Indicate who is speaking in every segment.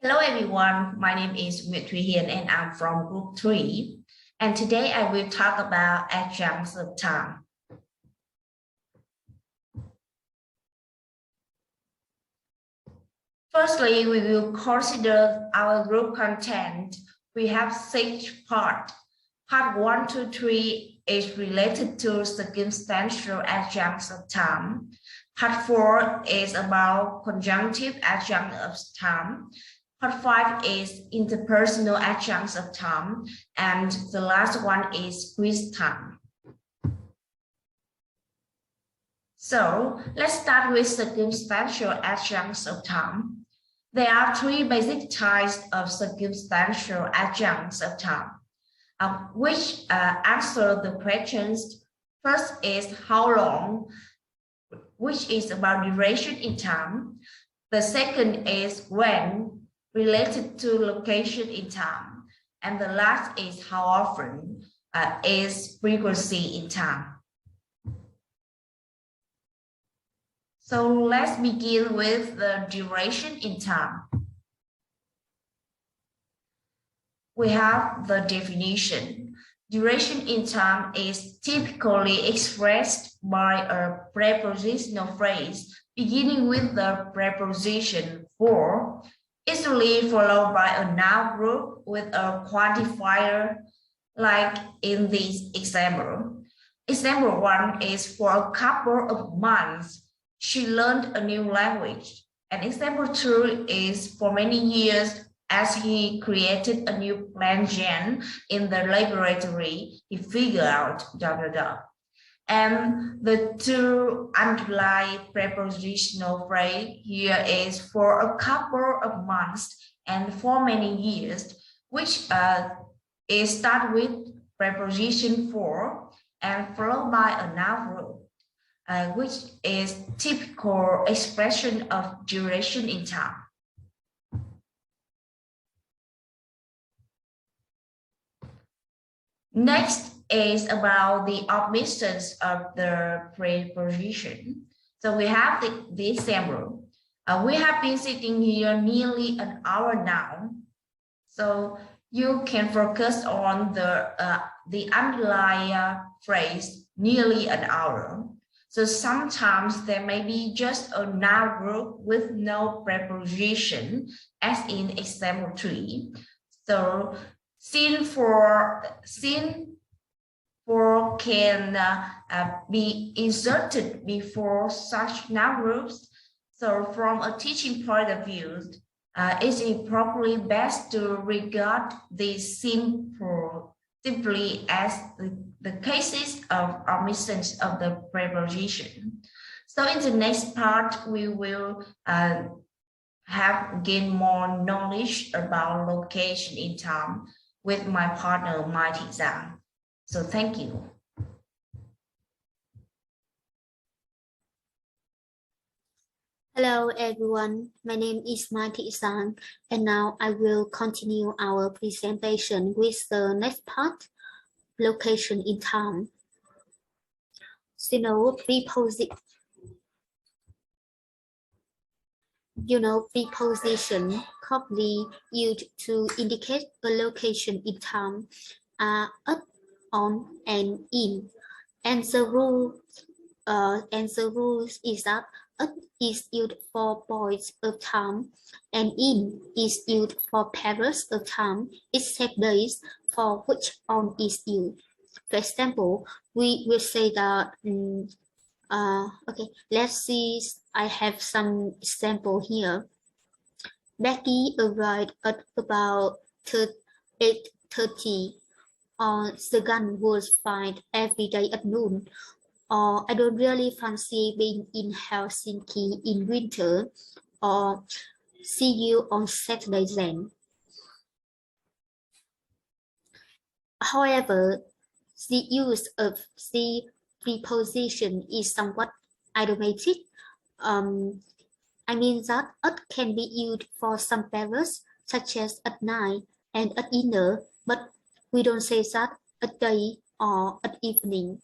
Speaker 1: Hello everyone, my name is Nguyệt Thùy Hiền and I'm from Group 3. And today I will talk about adjuncts of time. Firstly, we will consider our group content. We have 6 parts. Part 1 to 3 is related to circumstantial adjuncts of time. Part 4 is about conjunctive adjuncts of time. Part 5 is interpersonal adjuncts of time. And the last one is quiz time. So let's start with circumstantial adjuncts of time. There are 3 basic types of circumstantial adjuncts of time, which answer the questions. First is how long, which is about duration in time. The second is when, related to location in time. And the last is how often, is frequency in time. So let's begin with the duration in time. We have the definition. Duration in time is typically expressed by a prepositional phrase beginning with the preposition for, easily followed by a noun group with a quantifier, like in this example. Example 1 is for a couple of months. She learned a new language. And example 2 is for many years as he created a new plant gene in the laboratory, he figured out ... And the 2 underlying prepositional phrase here is for a couple of months and for many years, which is start with preposition for and followed by a noun group. Which is typical expression of duration in time. Next is about the omissions of the preposition. So we have the example. We have been sitting here nearly an hour now. So you can focus on the underlying phrase nearly an hour. So sometimes there may be just a noun group with no preposition, as in example 3. So sin for can be inserted before such noun groups. So from a teaching point of view, it is probably best to regard the simply as the cases of omissions of the preposition. So in the next part, we will gain more knowledge about location in time with my partner, Mai Thị Giang. So thank you.
Speaker 2: Hello everyone, my name is Mai Thị Giang, and now I will continue our presentation with the next part, location in time. Preposition commonly used to indicate a location in time are at, on, and in. And the rule is that at is used for points of time, and in is used for periods of time, except days for which on is used. For example, we will say that, okay, let's see, I have some example here. Becky arrived at about 8:30. The gun was found every day at noon. Or I don't really fancy being in Helsinki in winter. Or see you on Saturday then. However, the use of the preposition is somewhat idiomatic. I mean that at can be used for some periods, such as at night and at dinner, but we don't say that at day or at evening.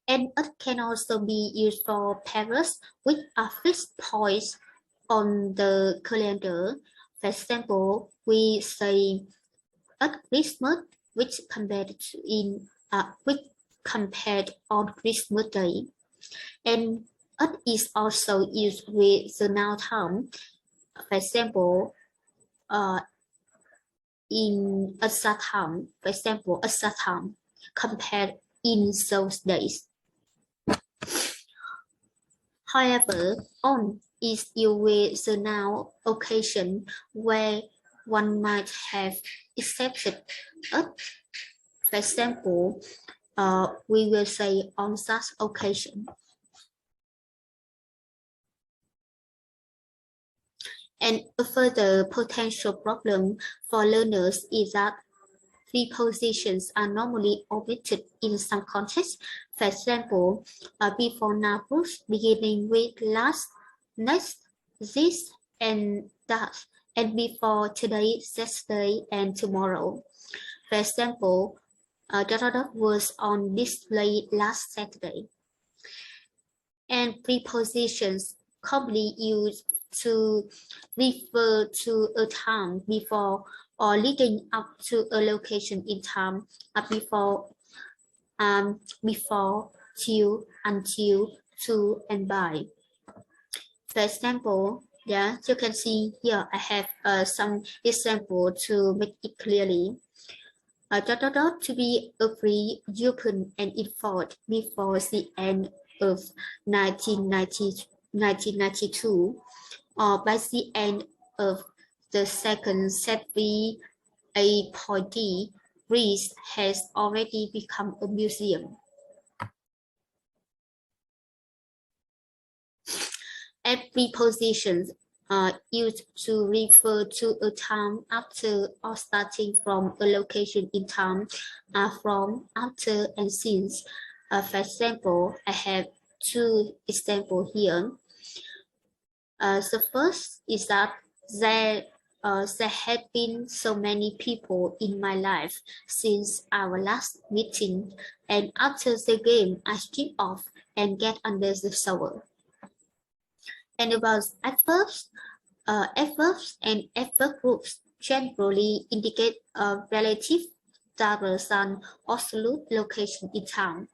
Speaker 2: And it can also be used for periods which are fixed points on the calendar. For example, we say at Christmas, which compared on Christmas Day, and at is also used with the noun time. For example, in Asatam, for example, Asatam, compared in those days. However, on is used with the noun occasion where one might have accepted at. For example, we will say on such occasion. And a further potential problem for learners is that prepositions are normally omitted in some contexts. For example, before now groups beginning with last, next, this, and that, and before today, yesterday, and tomorrow. For example, was on display last Saturday. And prepositions commonly used to refer to a time before or leading up to a location in time, before, till, until, to, and by. For example, yeah, you can see here I have some example to make it clearly. To be agree, open, and enforced before the end of 1992, or by the end of the second century AD, Greece has already become a museum. And prepositions are used to refer to a time after or starting from a location in time, from, after, and since. For example, I have two examples here. The first is that there have been so many people in my life since our last meeting, and after the game, I strip off and get under the shower. And about adverbs, adverbs and adverb groups generally indicate a relative rather than absolute location in time.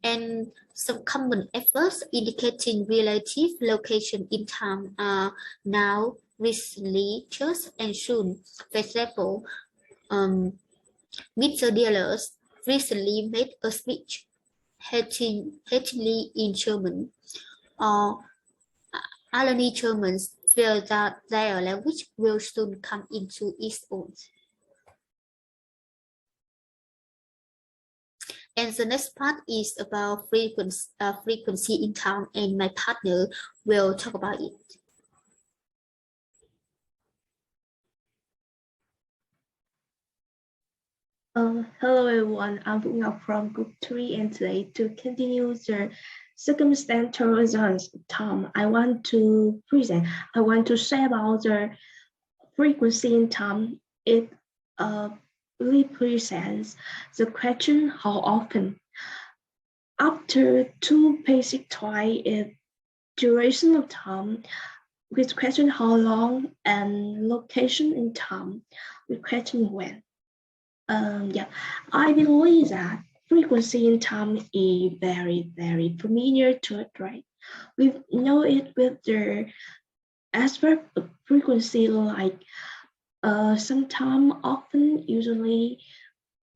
Speaker 2: And some common adverbs indicating relative location in time are now, recently, just, and soon. For example, Mr. Dealers recently made a speech hatingly in German, or Alani Germans feel that their language will soon come into its own. And the next part is about frequency in time, and my partner will talk about it.
Speaker 3: Hello everyone, I'm Phụng from Group 3, and today to continue the circumstantial results term, I want to say about the frequency in time. It represents the question how often. After two basic twice is duration of time, with question how long, and location in time, with question when. I believe that frequency in time is very, very familiar to it, right? We know it with the aspect of frequency, like sometime, often, usually,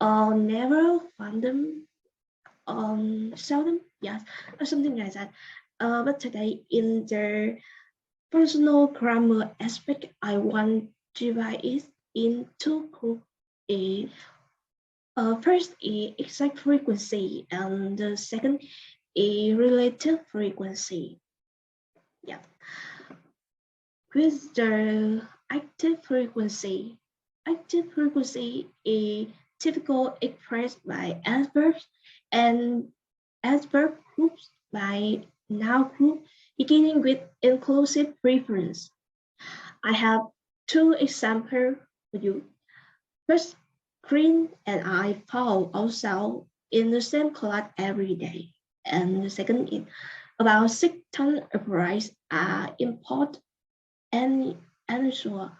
Speaker 3: never, random, seldom, yes, or something like that. But today, in the personal grammar aspect, I want to divide it into groups. First is exact frequency, and the second is relative frequency. Yeah. With the active frequency is typical expressed by adverbs and adverb groups by noun group beginning with inclusive preference. I have two examples for you. First, Green and I fall ourselves in the same class every day. And the second is about 6 tons of rice are imported and annual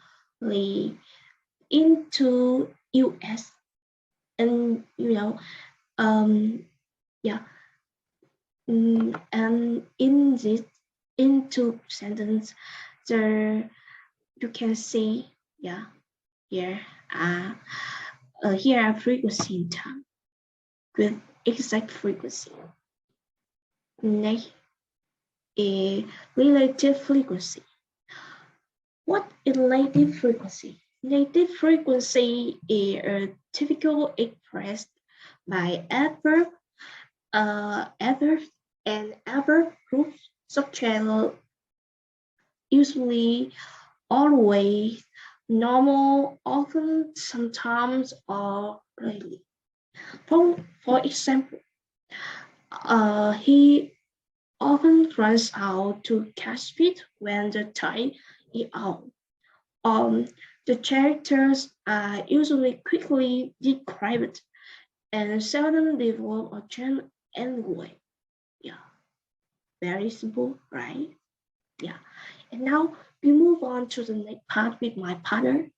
Speaker 3: into US, and yeah, and in this into sentence, there you can see, yeah, here are frequency in time with exact frequency. Next, a relative frequency. What is relative frequency? Relative frequency is typically expressed by adverb, and adverb groups such as usually, always, normal, often, sometimes, or rarely. For example, he often runs out to catch fish when the tide is out. The characters are usually quickly described and seldom develop a trend anyway. Yeah, very simple, right? Yeah. And now we move on to the next part with my partner.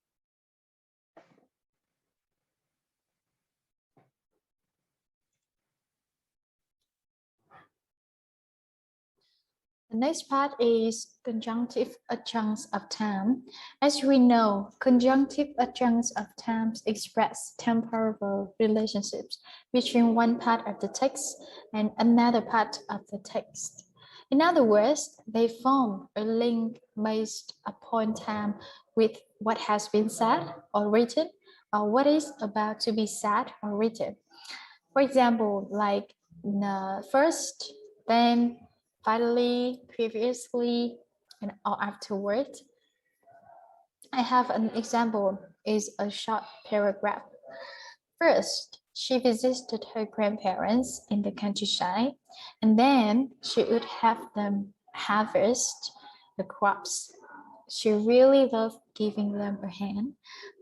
Speaker 4: The next part is conjunctive adjuncts of time. As we know, conjunctive adjuncts of time express temporal relationships between one part of the text and another part of the text. In other words, they form a link based upon time with what has been said or written, or what is about to be said or written. For example, like first, then, finally, previously, and or afterward. I have an example is a short paragraph. First, she visited her grandparents in the countryside, and then she would have them harvest the crops. She really loved giving them a hand.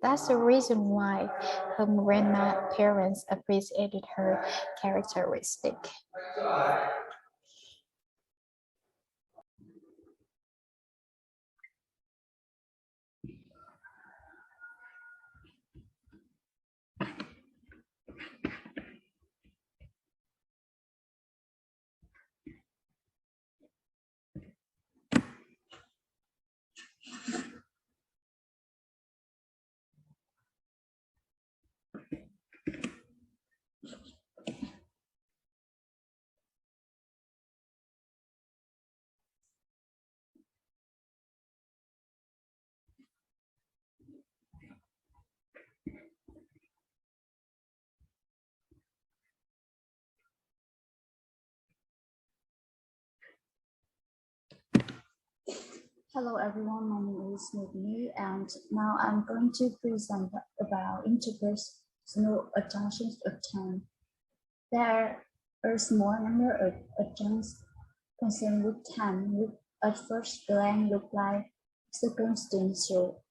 Speaker 4: That's the reason why her grandparents appreciated her characteristic.
Speaker 5: Hello everyone, my name is Mugni, and now I'm going to present about interpersonal adjunctions of time. There are a small number of adjuncts concerned with time, which at first glance look like circumstantial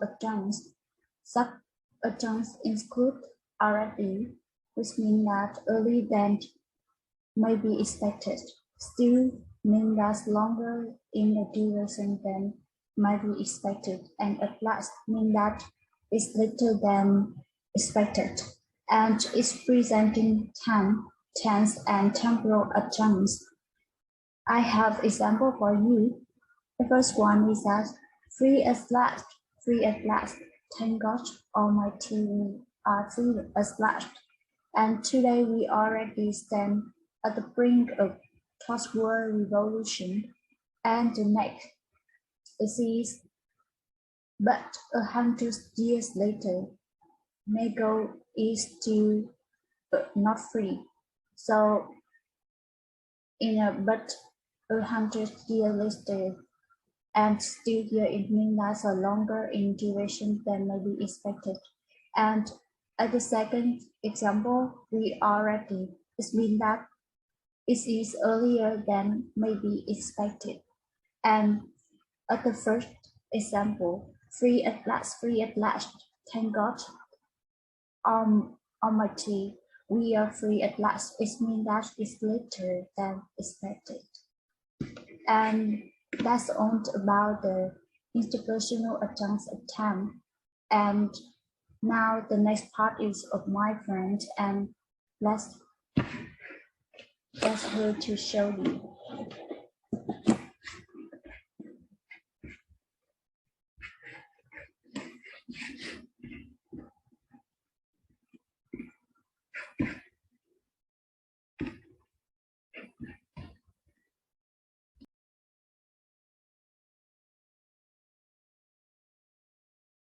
Speaker 5: adjuncts. Such adjuncts include already, which means that early event may be expected. Still may last longer in the duration than might be expected, and at last mean that it's later than expected, and is presenting time, tense, and temporal adjuncts. I have example for you. The first one is that free at last, thank God Almighty, we are free at last. And today we already stand at the brink of post-war revolution, and the next is, but 100 years later, Nego is still not free. So, but 100 years later, and still here it may last longer in duration than may be expected. And at the second example, we already, it means that it is earlier than may be expected. And at the first example, free at last, thank God, Almighty, we are free at last. It means that it's later than expected. And that's all about the interpersonal adjuncts of time. And now the next part is of my friend, and let's her to show you.